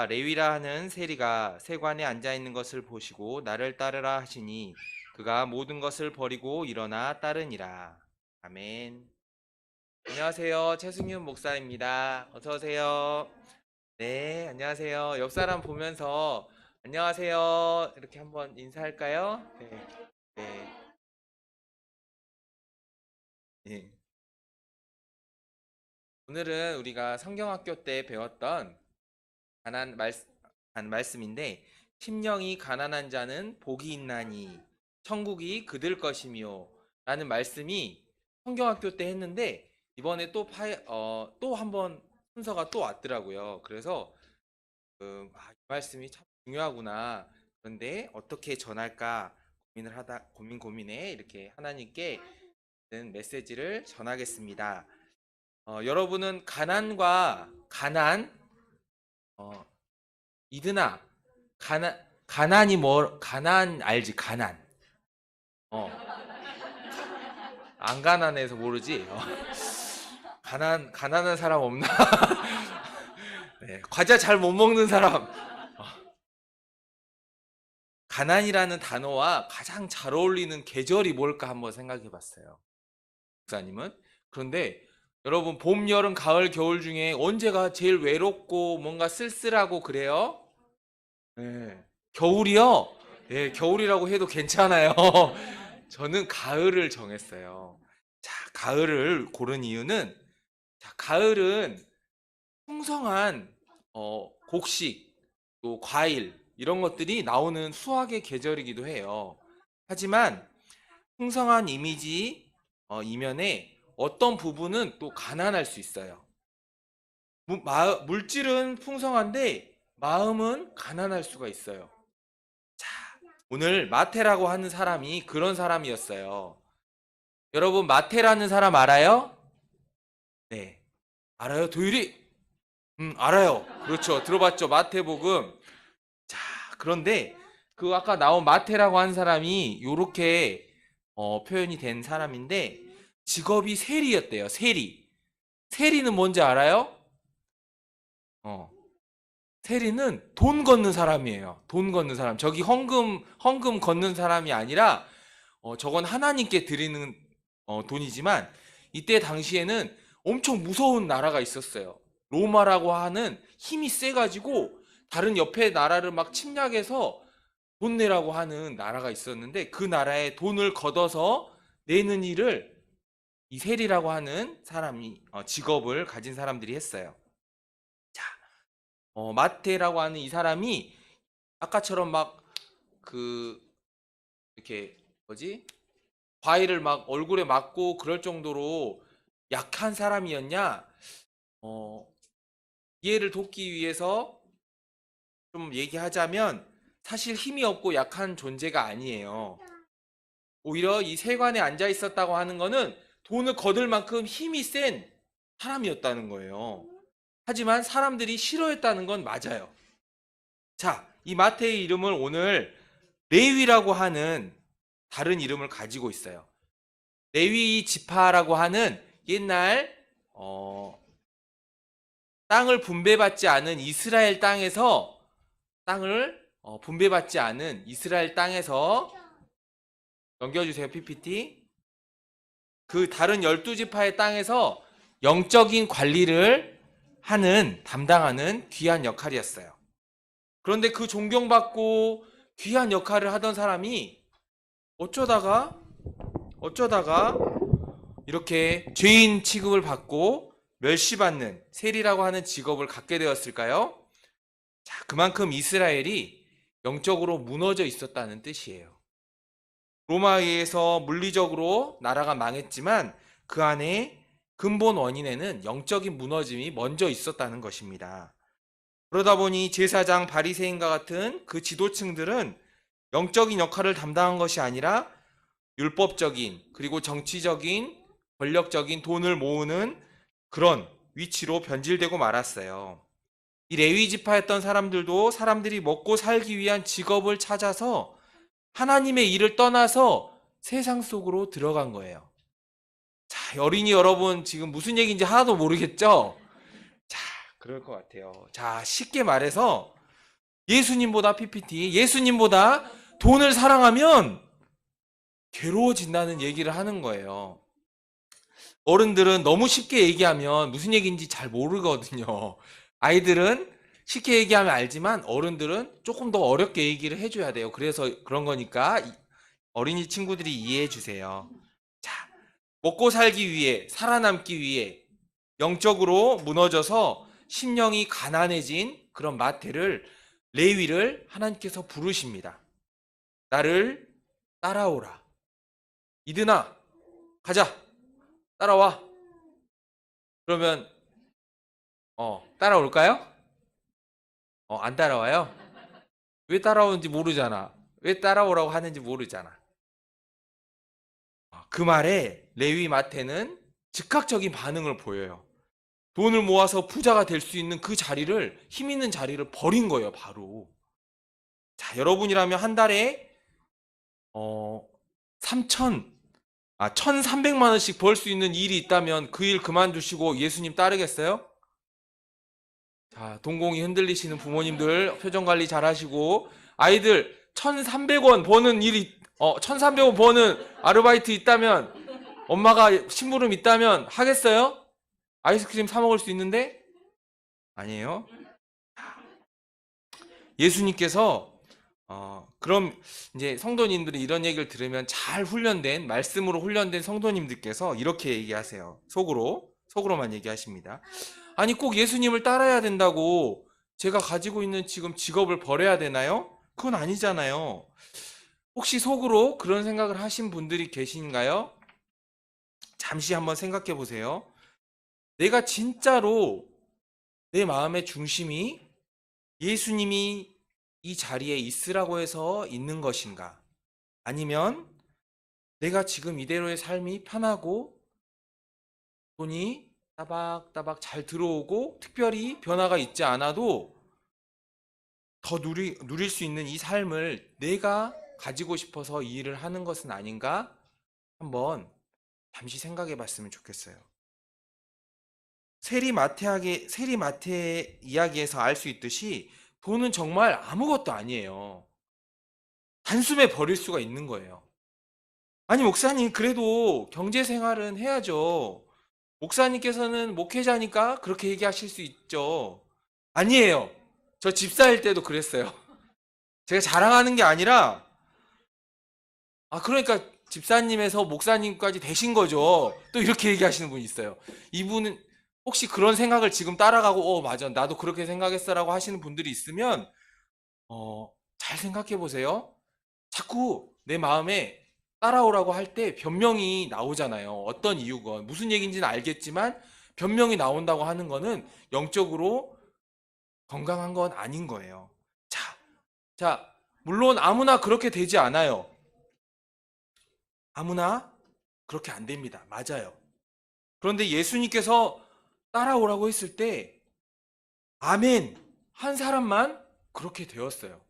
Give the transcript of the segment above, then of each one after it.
레위라 하는 세리가 세관에 앉아 있는 것을 보시고 나를 따르라 하시니 그가 모든 것을 버리고 일어나 따르니라. 아멘. 안녕하세요. 최승윤 목사입니다. 어서 오세요. 네, 안녕하세요. 옆 사람 보면서 안녕하세요. 이렇게 한번 인사할까요? 네. 네. 네. 오늘은 우리가 성경학교 때 배웠던 가난 말씀인데 심령이 가난한 자는 복이 있나니 천국이 그들 것이며 라는 말씀이 성경학교 때 했는데 이번에 또 한번 순서가 또 왔더라고요. 그래서 이 말씀이 참 중요하구나. 그런데 어떻게 전할까 고민해 이렇게 하나님께 메시지를 전하겠습니다. 여러분은 가난, 어, 이드나 가난 알지? 가난. 어, 안 가난해서 모르지. 가난한 사람 없나? 네, 과자 잘 못 먹는 사람. 가난이라는 단어와 가장 잘 어울리는 계절이 뭘까 한번 생각해 봤어요. 목사님은. 그런데 여러분 봄, 여름, 가을, 겨울 중에 언제가 제일 외롭고 뭔가 쓸쓸하고 그래요? 네. 겨울이요? 네, 겨울이라고 해도 괜찮아요. 저는 가을을 정했어요. 자, 가을을 고른 이유는 가을은 풍성한 곡식, 또 과일 이런 것들이 나오는 수확의 계절이기도 해요. 하지만 풍성한 이면에 어떤 부분은 또 가난할 수 있어요. 물질은 풍성한데 마음은 가난할 수가 있어요. 자, 오늘 마태라고 하는 사람이 그런 사람이었어요. 여러분 마태라는 사람 알아요? 네. 알아요? 도율이? 알아요. 그렇죠. 들어봤죠. 마태복음. 자, 그런데 그 아까 나온 마태라고 한 사람이 요렇게 표현이 된 사람인데 직업이 세리였대요. 세리. 세리는 뭔지 알아요? 세리는 돈 걷는 사람이에요. 돈 걷는 사람. 저기 헌금 걷는 사람이 아니라 저건 하나님께 드리는 돈이지만 이때 당시에는 엄청 무서운 나라가 있었어요. 로마라고 하는 힘이 세가지고 다른 옆에 나라를 막 침략해서 돈 내라고 하는 나라가 있었는데 그 나라에 돈을 걷어서 내는 일을 이 세리라고 하는 사람이 직업을 가진 사람들이 했어요. 자, 마테라고 하는 이 사람이 아까처럼 막 그 이렇게 뭐지? 과일을 막 얼굴에 맞고 그럴 정도로 약한 사람이었냐? 이해를 돕기 위해서 좀 얘기하자면 사실 힘이 없고 약한 존재가 아니에요. 오히려 이 세관에 앉아 있었다고 하는 거는 돈을 거둘 만큼 힘이 센 사람이었다는 거예요. 하지만 사람들이 싫어했다는 건 맞아요. 자, 이 마태의 이름을 오늘 레위라고 하는 다른 이름을 가지고 있어요. 레위 지파라고 하는 옛날 땅을 분배받지 않은 이스라엘 땅에서 분배받지 않은 이스라엘 땅에서 넘겨주세요. PPT. 그 다른 12지파의 땅에서 영적인 관리를 담당하는 귀한 역할이었어요. 그런데 그 존경받고 귀한 역할을 하던 사람이 어쩌다가 이렇게 죄인 취급을 받고 멸시받는 세리라고 하는 직업을 갖게 되었을까요? 자, 그만큼 이스라엘이 영적으로 무너져 있었다는 뜻이에요. 로마에 의해서 물리적으로 나라가 망했지만 그 안에 근본 원인에는 영적인 무너짐이 먼저 있었다는 것입니다. 그러다 보니 제사장, 바리새인과 같은 그 지도층들은 영적인 역할을 담당한 것이 아니라 율법적인 그리고 정치적인 권력적인 돈을 모으는 그런 위치로 변질되고 말았어요. 이 레위 지파였던 사람들도 사람들이 먹고 살기 위한 직업을 찾아서 하나님의 일을 떠나서 세상 속으로 들어간 거예요. 자, 어린이 여러분 지금 무슨 얘기인지 하나도 모르겠죠? 자, 그럴 것 같아요. 자, 쉽게 말해서 예수님보다 PPT, 예수님보다 돈을 사랑하면 괴로워진다는 얘기를 하는 거예요. 어른들은 너무 쉽게 얘기하면 무슨 얘기인지 잘 모르거든요. 아이들은 쉽게 얘기하면 알지만 어른들은 조금 더 어렵게 얘기를 해줘야 돼요. 그래서 그런 거니까 어린이 친구들이 이해해 주세요. 자, 먹고 살기 위해, 살아남기 위해 영적으로 무너져서 심령이 가난해진 그런 마태를, 레위를 하나님께서 부르십니다. 나를 따라오라. 이드나, 가자. 따라와. 그러면 따라올까요? 안 따라와요? 왜 따라오는지 모르잖아. 왜 따라오라고 하는지 모르잖아. 그 말에 레위 마태는 즉각적인 반응을 보여요. 돈을 모아서 부자가 될 수 있는 그 자리를, 힘 있는 자리를 버린 거예요, 바로. 자, 여러분이라면 한 달에 1,300만 원씩 벌 수 있는 일이 있다면 그 일 그만두시고 예수님 따르겠어요? 자, 동공이 흔들리시는 부모님들 표정 관리 잘 하시고, 아이들 1,300원 버는 일이 1,300원 버는 아르바이트 있다면, 엄마가 심부름 있다면 하겠어요? 아이스크림 사 먹을 수 있는데? 아니에요. 예수님께서 그럼 이제 성도님들이 이런 얘기를 들으면 잘 훈련된, 말씀으로 훈련된 성도님들께서 이렇게 얘기하세요. 속으로만 얘기하십니다. 아니, 꼭 예수님을 따라야 된다고 제가 가지고 있는 지금 직업을 버려야 되나요? 그건 아니잖아요. 혹시 속으로 그런 생각을 하신 분들이 계신가요? 잠시 한번 생각해 보세요. 내가 진짜로 내 마음의 중심이 예수님이 이 자리에 있으라고 해서 있는 것인가? 아니면 내가 지금 이대로의 삶이 편하고 돈이 따박따박 잘 들어오고 특별히 변화가 있지 않아도 더 누릴 수 있는 이 삶을 내가 가지고 싶어서 이 일을 하는 것은 아닌가? 한번 잠시 생각해 봤으면 좋겠어요. 세리마태 이야기에서 알 수 있듯이 돈은 정말 아무것도 아니에요. 단숨에 버릴 수가 있는 거예요. 아니, 목사님, 그래도 경제 생활은 해야죠. 목사님께서는 목회자니까 그렇게 얘기하실 수 있죠. 아니에요. 저 집사일 때도 그랬어요. 제가 자랑하는 게 아니라, 그러니까 집사님에서 목사님까지 되신 거죠. 또 이렇게 얘기하시는 분이 있어요. 이분은 혹시 그런 생각을 지금 따라가고, 맞아, 나도 그렇게 생각했어라고 하시는 분들이 있으면, 잘 생각해 보세요. 자꾸 내 마음에 따라오라고 할 때 변명이 나오잖아요. 어떤 이유건, 무슨 얘기인지는 알겠지만, 변명이 나온다고 하는 거는 영적으로 건강한 건 아닌 거예요. 자, 물론 아무나 그렇게 되지 않아요. 아무나 그렇게 안 됩니다. 맞아요. 그런데 예수님께서 따라오라고 했을 때 아멘 한 사람만 그렇게 되었어요.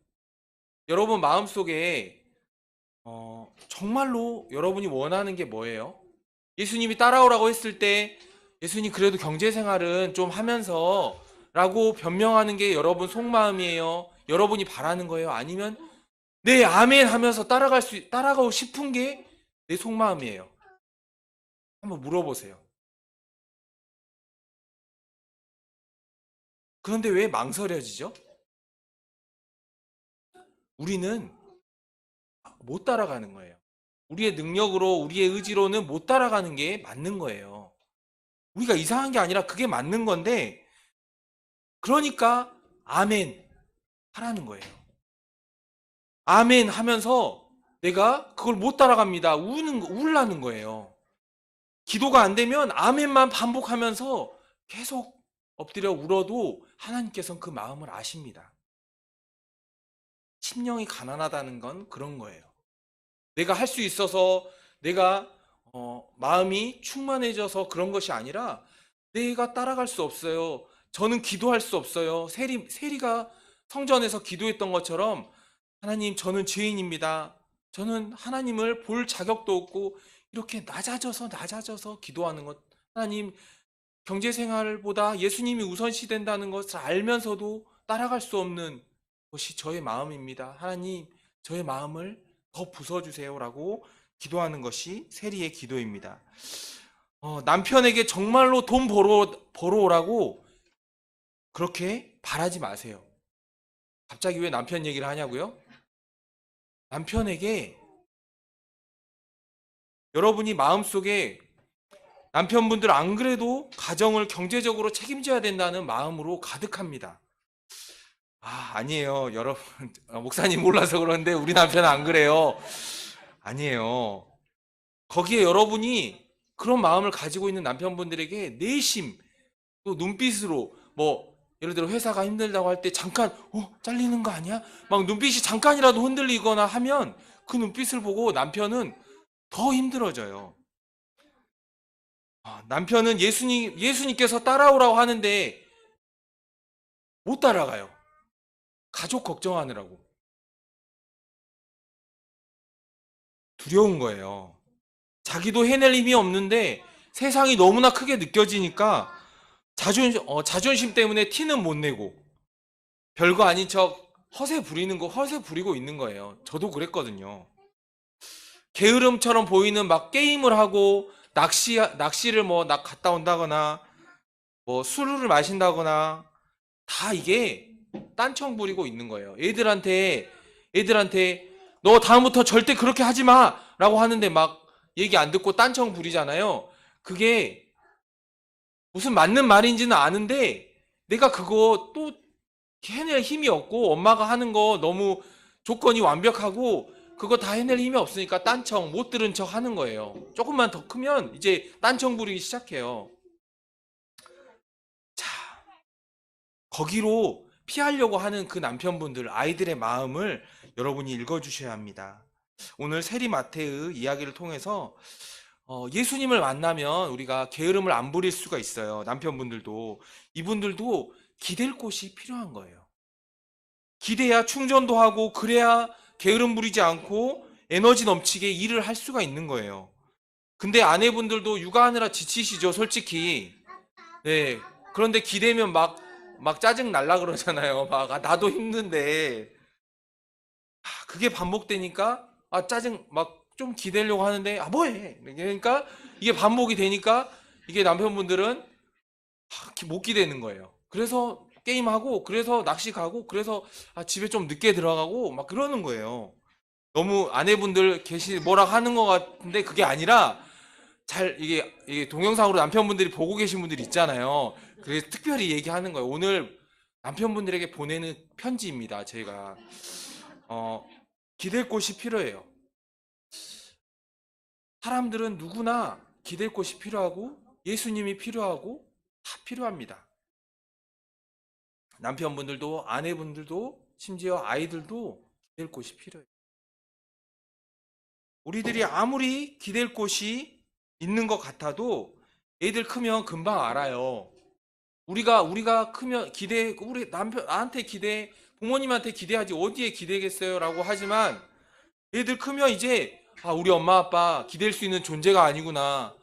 여러분 마음속에 정말로 여러분이 원하는 게 뭐예요? 예수님이 따라오라고 했을 때 예수님 그래도 경제생활은 좀 하면서 라고 변명하는 게 여러분 속마음이에요? 여러분이 바라는 거예요? 아니면 네 아멘 하면서 따라가고 싶은 게 내 속마음이에요? 한번 물어보세요. 그런데 왜 망설여지죠? 우리는 못 따라가는 거예요. 우리의 능력으로, 우리의 의지로는 못 따라가는 게 맞는 거예요. 우리가 이상한 게 아니라 그게 맞는 건데, 그러니까 아멘 하라는 거예요. 아멘 하면서 내가 그걸 못 따라갑니다. 울라는 거예요. 기도가 안 되면 아멘만 반복하면서 계속 엎드려 울어도 하나님께서는 그 마음을 아십니다. 심령이 가난하다는 건 그런 거예요. 내가 할 수 있어서 내가 마음이 충만해져서 그런 것이 아니라 내가 따라갈 수 없어요. 저는 기도할 수 없어요. 세리가 성전에서 기도했던 것처럼 하나님 저는 죄인입니다. 저는 하나님을 볼 자격도 없고 이렇게 낮아져서 기도하는 것. 하나님 경제 생활보다 예수님이 우선시된다는 것을 알면서도 따라갈 수 없는 것이 저의 마음입니다. 하나님, 저의 마음을 더 부숴주세요라고 기도하는 것이 세리의 기도입니다. 남편에게 정말로 돈 벌어오라고 그렇게 바라지 마세요. 갑자기 왜 남편 얘기를 하냐고요? 남편에게 여러분이 마음속에 남편분들 안 그래도 가정을 경제적으로 책임져야 된다는 마음으로 가득합니다. 아니에요. 여러분, 목사님 몰라서 그러는데 우리 남편은 안 그래요. 아니에요. 거기에 여러분이 그런 마음을 가지고 있는 남편분들에게 내심, 또 눈빛으로 예를 들어 회사가 힘들다고 할 때 잠깐 잘리는 거 아니야? 막 눈빛이 잠깐이라도 흔들리거나 하면 그 눈빛을 보고 남편은 더 힘들어져요. 남편은 예수님께서 따라오라고 하는데 못 따라가요. 가족 걱정하느라고. 두려운 거예요. 자기도 해낼 힘이 없는데 세상이 너무나 크게 느껴지니까 자존심 때문에 티는 못 내고 별거 아닌 척 허세 부리고 있는 거예요. 저도 그랬거든요. 게으름처럼 보이는 막 게임을 하고 낚시를 갔다 온다거나 술을 마신다거나 다 이게 딴청 부리고 있는 거예요. 애들한테 너 다음부터 절대 그렇게 하지 마! 라고 하는데 막 얘기 안 듣고 딴청 부리잖아요. 그게 무슨 맞는 말인지는 아는데 내가 그거 또 해낼 힘이 없고 엄마가 하는 거 너무 조건이 완벽하고 그거 다 해낼 힘이 없으니까 딴청 못 들은 척 하는 거예요. 조금만 더 크면 이제 딴청 부리기 시작해요. 자, 거기로 피하려고 하는 그 남편분들, 아이들의 마음을 여러분이 읽어주셔야 합니다. 오늘 세리 마태의 이야기를 통해서 예수님을 만나면 우리가 게으름을 안 부릴 수가 있어요. 남편분들도. 이분들도 기댈 곳이 필요한 거예요. 기대야 충전도 하고 그래야 게으름 부리지 않고 에너지 넘치게 일을 할 수가 있는 거예요. 근데 아내분들도 육아하느라 지치시죠, 솔직히. 네. 그런데 기대면 막 짜증 날라 그러잖아요. 나도 힘든데. 그게 반복되니까, 짜증, 좀 기대려고 하는데, 뭐해? 그러니까 이게 반복이 되니까 이게 남편분들은 못 기대는 거예요. 그래서 게임하고, 그래서 낚시 가고, 그래서 집에 좀 늦게 들어가고, 막 그러는 거예요. 너무 아내분들 뭐라 하는 것 같은데 그게 아니라 이게 동영상으로 남편분들이 보고 계신 분들이 있잖아요. 그래서 특별히 얘기하는 거예요. 오늘 남편분들에게 보내는 편지입니다. 저희가 기댈 곳이 필요해요. 사람들은 누구나 기댈 곳이 필요하고 예수님이 필요하고 다 필요합니다. 남편분들도 아내분들도 심지어 아이들도 기댈 곳이 필요해요. 우리들이 아무리 기댈 곳이 있는 것 같아도 애들 크면 금방 알아요. 우리가 크면 우리 나한테 부모님한테 기대하지 어디에 기대겠어요? 라고 하지만 애들 크면 이제 우리 엄마 아빠 기댈 수 있는 존재가 아니구나.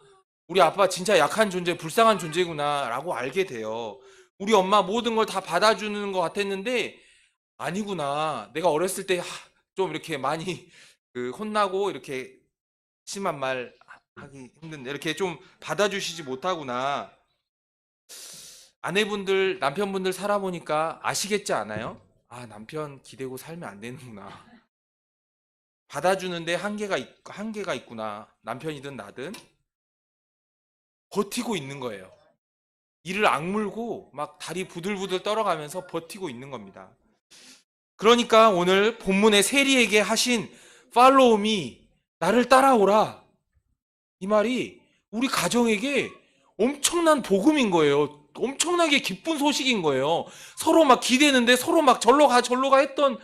우리 아빠 진짜 약한 존재, 불쌍한 존재구나 라고 알게 돼요. 우리 엄마 모든 걸 다 받아주는 것 같았는데 아니구나. 내가 어렸을 때 좀 이렇게 많이 혼나고 이렇게 심한 말 하기 힘든데 이렇게 좀 받아주시지 못하구나. 남편분들 살아보니까 아시겠지 않아요? 남편 기대고 살면 안 되는구나. 받아주는데 한계가 있구나. 남편이든 나든 버티고 있는 거예요. 이를 악물고 막 다리 부들부들 떨어가면서 버티고 있는 겁니다. 그러니까 오늘 본문의 세리에게 하신 팔로우 미, 나를 따라오라. 이 말이 우리 가정에게 엄청난 복음인 거예요. 엄청나게 기쁜 소식인 거예요. 서로 막 기대는데 서로 막 절로 가 했던,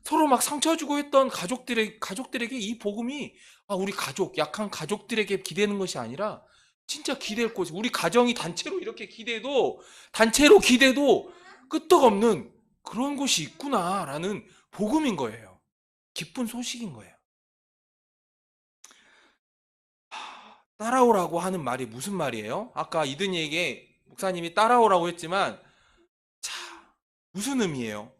서로 막 상처 주고 했던 가족들에게 이 복음이 우리 약한 가족들에게 기대는 것이 아니라 진짜 기댈 곳이, 우리 가정이 단체로 기대도 끄떡없는 그런 곳이 있구나라는 복음인 거예요. 기쁜 소식인 거예요. 따라오라고 하는 말이 무슨 말이에요? 아까 이든이에게 목사님이 따라오라고 했지만, 자, 무슨 의미예요?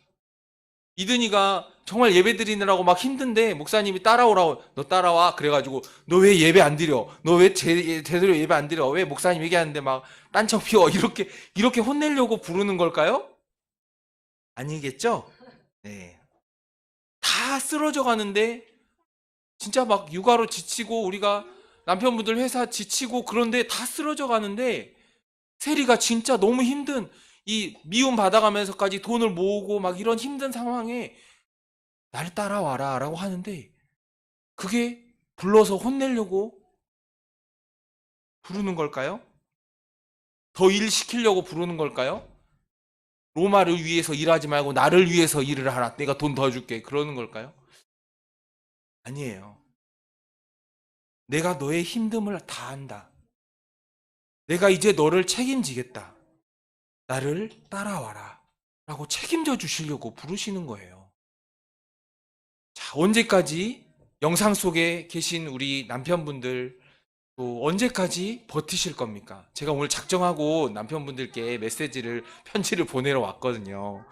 이든이가 정말 예배 드리느라고 막 힘든데 목사님이 따라오라고, 너 따라와. 그래가지고 너 왜 예배 안 드려? 너 왜 제대로 예배 안 드려? 왜 목사님 얘기하는데 막 딴청 피워? 이렇게 혼내려고 부르는 걸까요? 아니겠죠? 네. 다 쓰러져 가는데 진짜 막 육아로 지치고 우리가 남편분들 회사 지치고 그런데 다 쓰러져 가는데 세리가 진짜 너무 힘든 이 미움 받아가면서까지 돈을 모으고 막 이런 힘든 상황에 날 따라와라 라고 하는데 그게 불러서 혼내려고 부르는 걸까요? 더 일 시키려고 부르는 걸까요? 로마를 위해서 일하지 말고 나를 위해서 일을 하라. 내가 돈 더 줄게. 그러는 걸까요? 아니에요. 내가 너의 힘듦을 다 안다. 내가 이제 너를 책임지겠다. 나를 따라와라. 라고 책임져 주시려고 부르시는 거예요. 자, 언제까지 영상 속에 계신 우리 남편분들 또 언제까지 버티실 겁니까? 제가 오늘 작정하고 남편분들께 메시지를, 편지를 보내러 왔거든요.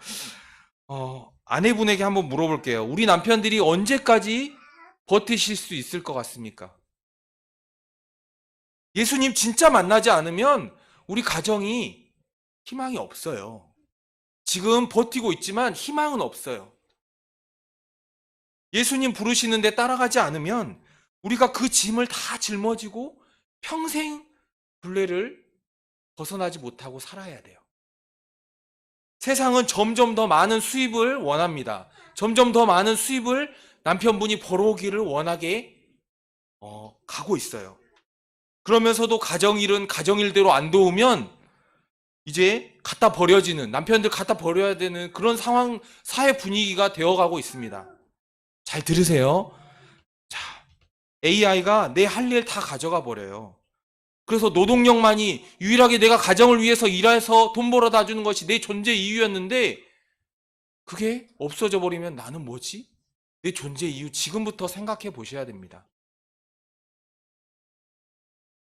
아내분에게 한번 물어볼게요. 우리 남편들이 언제까지 버티실 수 있을 것 같습니까? 예수님 진짜 만나지 않으면 우리 가정이 희망이 없어요. 지금 버티고 있지만 희망은 없어요. 예수님 부르시는데 따라가지 않으면 우리가 그 짐을 다 짊어지고 평생 굴레를 벗어나지 못하고 살아야 돼요. 세상은 점점 더 많은 수입을 원합니다. 점점 더 많은 수입을 남편분이 벌어오기를 원하게 가고 있어요. 그러면서도 가정일은 가정일대로 안 도우면 이제 갖다 버려지는, 남편들 갖다 버려야 되는 그런 상황, 사회 분위기가 되어가고 있습니다. 잘 들으세요. 자, AI가 내 할 일 다 가져가 버려요. 그래서 노동력만이 유일하게 내가 가정을 위해서 일해서 돈 벌어다 주는 것이 내 존재 이유였는데 그게 없어져 버리면 나는 뭐지? 내 존재 이유 지금부터 생각해 보셔야 됩니다.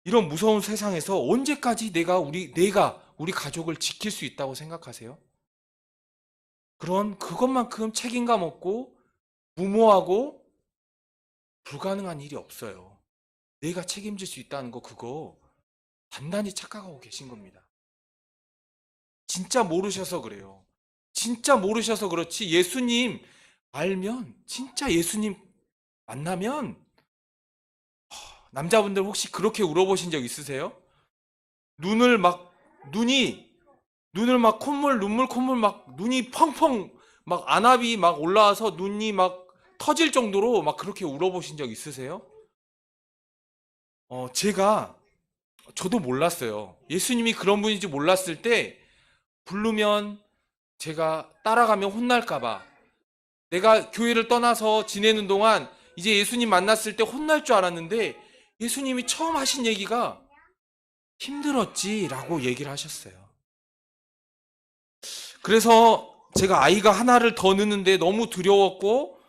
이런 무서운 세상에서 언제까지 내가 우리 가족을 지킬 수 있다고 생각하세요? 그것만큼 책임감 없고 무모하고 불가능한 일이 없어요. 내가 책임질 수 있다는 거 그거 단단히 착각하고 계신 겁니다. 진짜 모르셔서 그래요. 진짜 모르셔서 그렇지 예수님 알면 진짜 예수님 만나면 남자분들 혹시 그렇게 울어보신 적 있으세요? 눈을 막 눈이 눈을 막 눈물 콧물 막 눈이 펑펑 막 안압이 막 올라와서 눈이 막 터질 정도로 막 그렇게 울어보신 적 있으세요? 저도 몰랐어요. 예수님이 그런 분인지 몰랐을 때 부르면 제가 따라가면 혼날까봐 내가 교회를 떠나서 지내는 동안 이제 예수님 만났을 때 혼날 줄 알았는데 예수님이 처음 하신 얘기가 힘들었지라고 얘기를 하셨어요. 그래서 제가 아이가 하나를 더 낳는데 너무 두려웠고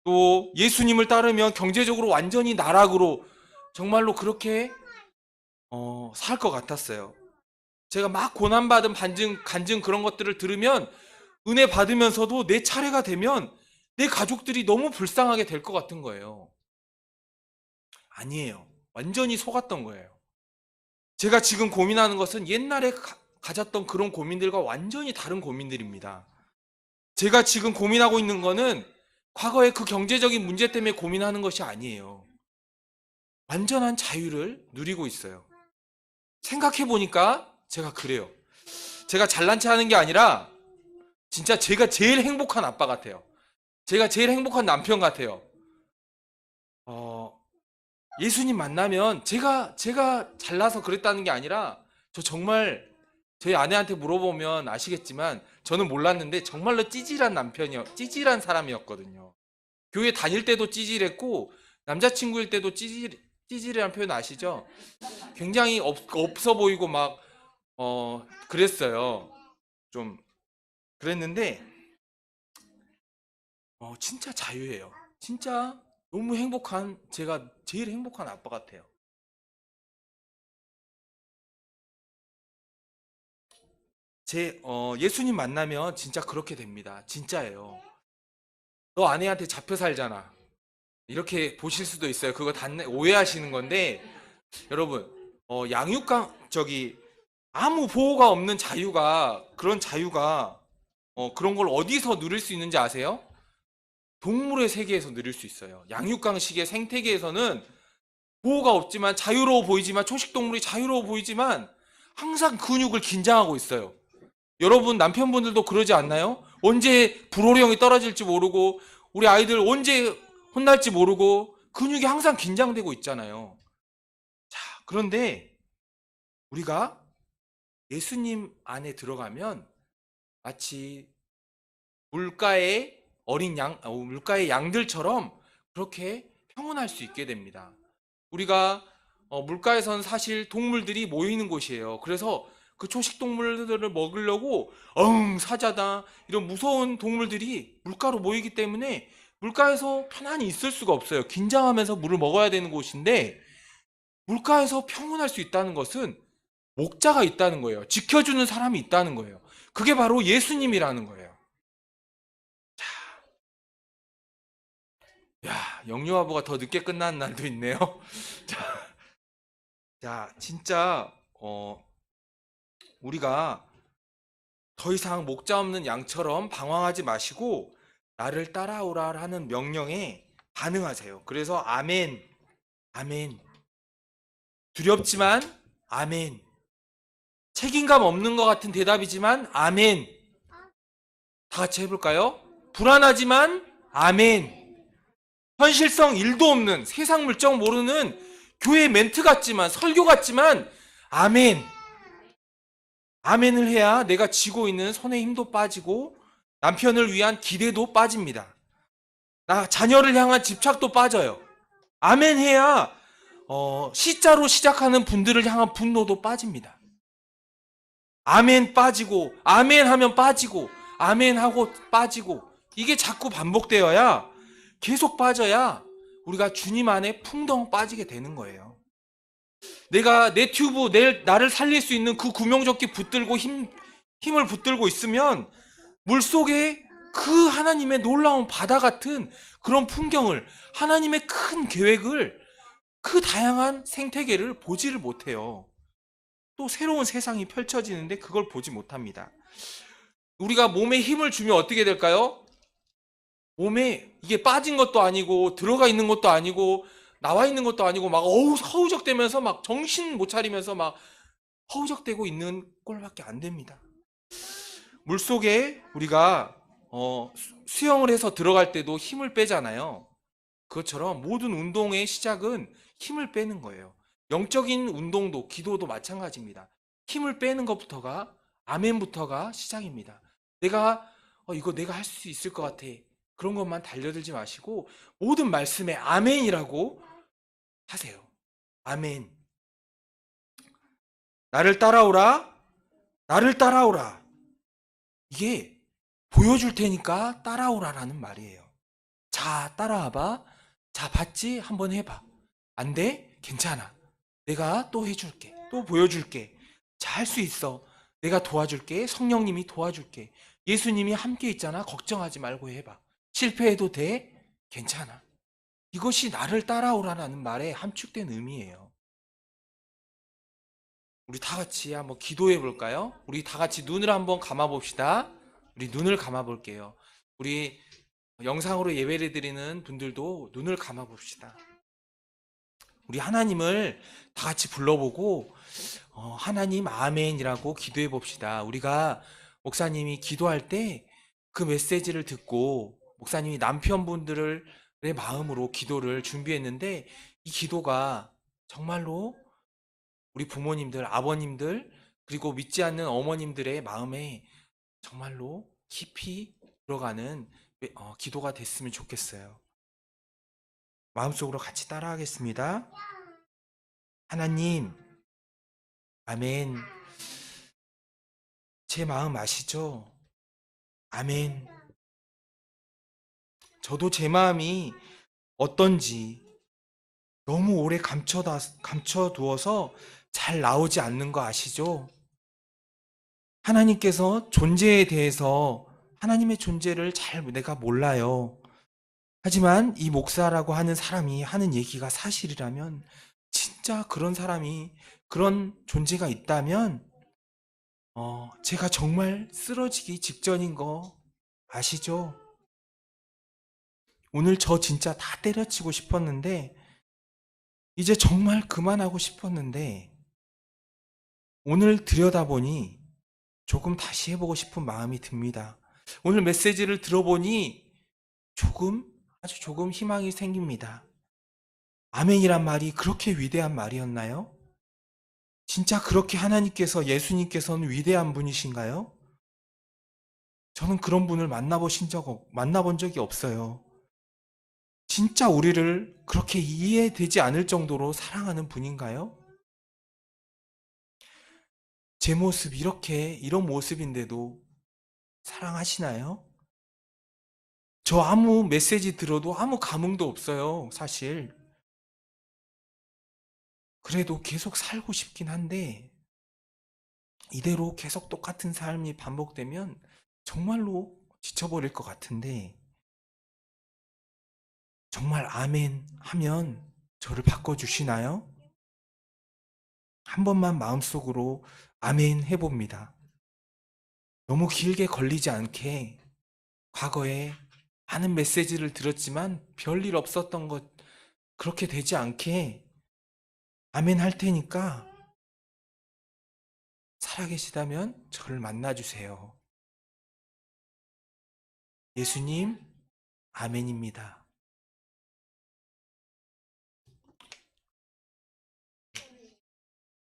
또 예수님을 따르면 경제적으로 완전히 나락으로 정말로 그렇게 살 것 같았어요. 제가 막 고난받은 간증 그런 것들을 들으면 은혜 받으면서도 내 차례가 되면 내 가족들이 너무 불쌍하게 될 것 같은 거예요. 아니에요. 완전히 속았던 거예요. 제가 지금 고민하는 것은 옛날에 가졌던 그런 고민들과 완전히 다른 고민들입니다. 제가 지금 고민하고 있는 거는 과거의 그 경제적인 문제 때문에 고민하는 것이 아니에요. 완전한 자유를 누리고 있어요. 생각해 보니까 제가 그래요. 제가 잘난 체 하는 게 아니라 진짜 제가 제일 행복한 아빠 같아요. 제가 제일 행복한 남편 같아요. 예수님 만나면 제가 잘나서 그랬다는 게 아니라 저 정말 저희 아내한테 물어보면 아시겠지만 저는 몰랐는데 정말로 찌질한 사람이었거든요. 교회 다닐 때도 찌질했고 남자친구일 때도 찌질이라는 표현 아시죠? 굉장히 없어 보이고 막 그랬어요. 좀 그랬는데 진짜 자유예요. 진짜 너무 제가 제일 행복한 아빠 같아요. 예수님 만나면 진짜 그렇게 됩니다. 진짜예요. 너 아내한테 잡혀 살잖아. 이렇게 보실 수도 있어요. 그거 오해하시는 건데, 여러분, 아무 보호가 없는 그런 자유가, 그런 걸 어디서 누릴 수 있는지 아세요? 동물의 세계에서 누릴 수 있어요. 양육강식의 생태계에서는 보호가 없지만 자유로워 보이지만, 초식동물이 자유로워 보이지만, 항상 근육을 긴장하고 있어요. 여러분 남편분들도 그러지 않나요? 언제 불호령이 떨어질지 모르고, 우리 아이들 언제 혼날지 모르고, 근육이 항상 긴장되고 있잖아요. 자, 그런데 우리가 예수님 안에 들어가면 마치 물가의 양들처럼 그렇게 평온할 수 있게 됩니다. 우리가 물가에선 사실 동물들이 모이는 곳이에요. 그래서 그 초식 동물들을 먹으려고 사자다 이런 무서운 동물들이 물가로 모이기 때문에 물가에서 편안히 있을 수가 없어요. 긴장하면서 물을 먹어야 되는 곳인데, 물가에서 평온할 수 있다는 것은 목자가 있다는 거예요. 지켜주는 사람이 있다는 거예요. 그게 바로 예수님이라는 거예요. 야, 영유아부가 더 늦게 끝나는 날도 있네요. 진짜 우리가 더 이상 목자 없는 양처럼 방황하지 마시고 나를 따라오라 하는 명령에 반응하세요. 그래서 아멘, 아멘. 두렵지만 아멘. 책임감 없는 것 같은 대답이지만 아멘. 다 같이 해볼까요? 불안하지만 아멘. 현실성 1도 없는, 세상 물정 모르는 교회 멘트 같지만, 설교 같지만 아멘. 아멘을 해야 내가 쥐고 있는 손의 힘도 빠지고 남편을 위한 기대도 빠집니다. 나 자녀를 향한 집착도 빠져요. 아멘 해야 시자로 시작하는 분들을 향한 분노도 빠집니다. 아멘 빠지고, 아멘 하면 빠지고, 아멘 하고 빠지고, 이게 자꾸 반복되어야, 계속 빠져야 우리가 주님 안에 풍덩 빠지게 되는 거예요. 내가 내 튜브, 나를 살릴 수 있는 그 구명조끼 붙들고 힘을 붙들고 있으면 물속에 그 하나님의 놀라운 바다 같은 그런 풍경을, 하나님의 큰 계획을, 그 다양한 생태계를 보지를 못해요. 또 새로운 세상이 펼쳐지는데 그걸 보지 못합니다. 우리가 몸에 힘을 주면 어떻게 될까요? 몸에 이게 빠진 것도 아니고 들어가 있는 것도 아니고 나와 있는 것도 아니고 막 허우적대면서 막 정신 못 차리면서 막 허우적대고 있는 꼴밖에 안 됩니다. 물속에 우리가 수영을 해서 들어갈 때도 힘을 빼잖아요. 그것처럼 모든 운동의 시작은 힘을 빼는 거예요. 영적인 운동도, 기도도 마찬가지입니다. 힘을 빼는 것부터가, 아멘부터가 시작입니다. 이거 내가 할 수 있을 것 같아. 그런 것만 달려들지 마시고 모든 말씀에 아멘이라고 하세요. 아멘. 나를 따라오라. 나를 따라오라. 이게 보여줄 테니까 따라오라라는 말이에요. 자, 따라와봐. 자, 봤지? 한번 해봐. 안 돼? 괜찮아. 내가 또 해줄게. 또 보여줄게. 자, 할 수 있어. 내가 도와줄게. 성령님이 도와줄게. 예수님이 함께 있잖아. 걱정하지 말고 해봐. 실패해도 돼? 괜찮아. 이것이 나를 따라오라는 말에 함축된 의미예요. 우리 다 같이 한번 기도해 볼까요? 우리 다 같이 눈을 한번 감아 봅시다. 우리 눈을 감아 볼게요. 우리 영상으로 예배를 드리는 분들도 눈을 감아 봅시다. 우리 하나님을 다 같이 불러보고 하나님 아멘이라고 기도해 봅시다. 우리가 목사님이 기도할 때 그 메시지를 듣고 목사님이 남편분들의 마음으로 기도를 준비했는데, 이 기도가 정말로 우리 부모님들, 아버님들, 그리고 믿지 않는 어머님들의 마음에 정말로 깊이 들어가는 기도가 됐으면 좋겠어요. 마음속으로 같이 따라하겠습니다. 하나님, 아멘. 제 마음 아시죠? 아멘. 저도 제 마음이 어떤지 너무 오래 감춰두어서 잘 나오지 않는 거 아시죠? 하나님께서 존재에 대해서 하나님의 존재를 잘 내가 몰라요. 하지만 이 목사라고 하는 사람이 하는 얘기가 사실이라면 진짜 그런 사람이 그런 존재가 있다면 제가 정말 쓰러지기 직전인 거 아시죠? 오늘 저 진짜 다 때려치고 싶었는데 이제 정말 그만하고 싶었는데 오늘 들여다보니 조금 다시 해보고 싶은 마음이 듭니다. 오늘 메시지를 들어보니 아주 조금 희망이 생깁니다. 아멘이란 말이 그렇게 위대한 말이었나요? 진짜 그렇게 하나님께서, 예수님께서는 위대한 분이신가요? 저는 그런 분을 만나본 적이 없어요. 진짜 우리를 그렇게 이해되지 않을 정도로 사랑하는 분인가요? 제 모습 이런 모습인데도 사랑하시나요? 저 아무 메시지 들어도 아무 감흥도 없어요, 사실. 그래도 계속 살고 싶긴 한데 이대로 계속 똑같은 삶이 반복되면 정말로 지쳐버릴 것 같은데 정말 아멘 하면 저를 바꿔주시나요? 한 번만 마음속으로 아멘 해봅니다. 너무 길게 걸리지 않게 과거에 많은 메시지를 들었지만 별일 없었던 것 그렇게 되지 않게 아멘 할 테니까 살아계시다면 저를 만나주세요. 예수님, 아멘입니다.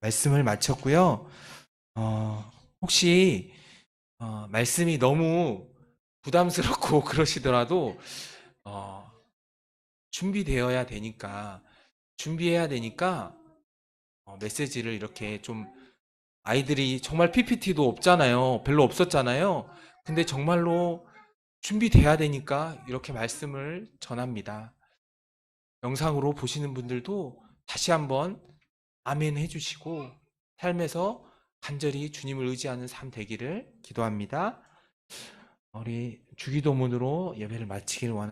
말씀을 마쳤고요. 혹시 말씀이 너무 부담스럽고 그러시더라도 준비해야 되니까 메시지를 이렇게 좀 아이들이 정말 PPT도 없잖아요. 별로 없었잖아요. 근데 정말로 준비돼야 되니까 이렇게 말씀을 전합니다. 영상으로 보시는 분들도 다시 한번 아멘 해주시고 삶에서 간절히 주님을 의지하는 삶 되기를 기도합니다. 우리 주기도문으로 예배를 마치기를 원합니다.